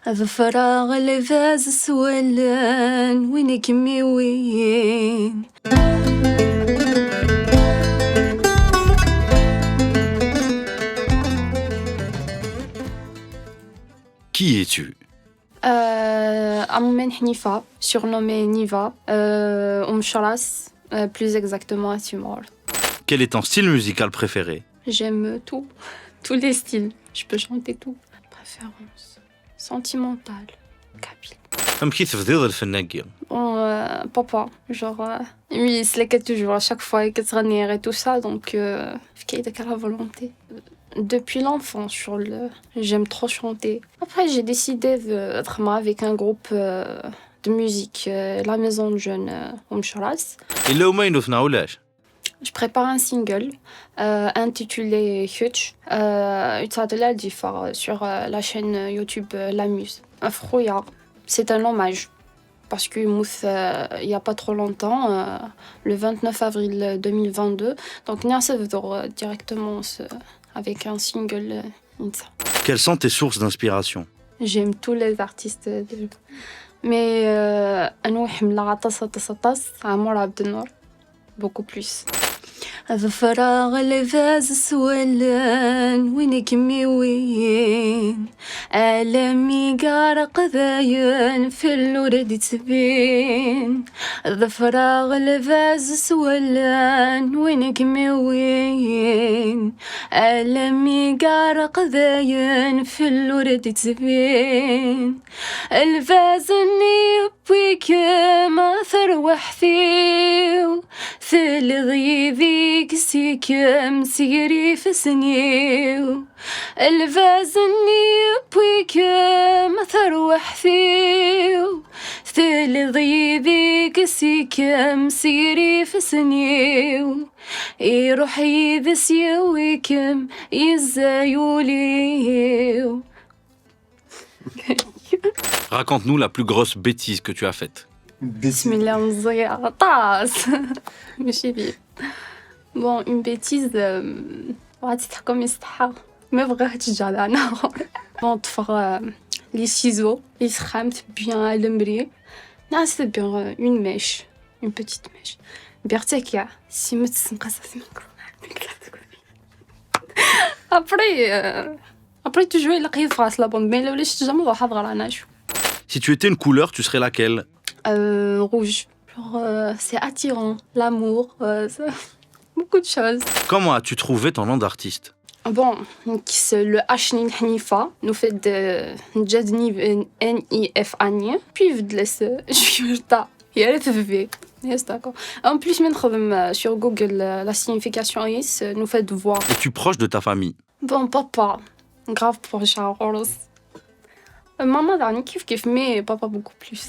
هذا فراغ اللي فاز سولان وينك وين. Qui es-tu? Ammen Hnifa, surnommée Niva, Shras, plus exactement à Timor. Quel est ton style musical préféré? J'aime tout, tous les styles. Je peux chanter tout. Préférence sentimentale, kabyle. أم كيف تفضيل الفنانية؟ Papa, genre, lui il se les toujours à chaque fois qu'il se et tout ça, donc il a la volonté. Depuis l'enfance, j'aime trop chanter. Après, j'ai décidé d'être avec un groupe de musique, la Maison de Jeunes Shras. إلا وما ينوثنا ولاش؟ Je prépare un single intitulé Hutch, sur la chaîne YouTube La Muse. Afrouya, c'est un hommage. Parce que il n'y a pas trop longtemps, le 29 avril 2022, donc nous avons directement avec un single. Quelles sont tes sources d'inspiration? J'aime tous les artistes, mais beaucoup plus. هذا فراغ اللي فاز سولان وينك وين. ألمي قارق ذاين في الورد تبين. هذا فراغ اللي فاز سولان وينك وين. ألمي قارق ذاين في الورد تبين. الفاز اني بويك ما ثروح فيه ثل ضيذيك سيكم سيري في سنيو. الفاز اني بويك ما ثروح فيه ثل ضيذيك سيكم سيري في سنيو. يروحي ذس يويكم يزايوليو. Raconte-nous la plus grosse bêtise que tu as faite. Bismillah mzouya طاس ماشي بيه. Bon, une bêtise غادي تحكم يستحق ما بغيتش تجا انا. Bon, تفر les ciseaux, ils se rament bien à l'embry. Non, c'est bien une mèche, une petite mèche. Bertekia, si me tsenqas après tu joues la qif ras la bombe mais là ولاش تجا ما حاضر انا شو. Si tu étais une couleur, tu serais laquelle? Rouge. Genre, c'est attirant, l'amour, beaucoup de choses. Comment as-tu trouvé ton nom d'artiste? Bon, le Hnin Hnifa nous fait de Jadni N-I-F-A-N. Puis je laisse Jurta. Il y a le TV. Yes, d'accord. En plus, sur Google, la signification is nous fait de voir. Es-tu proche de ta famille? Bon, papa, grave proche à Rolos. Maman, dernier kiff, mais papa beaucoup plus.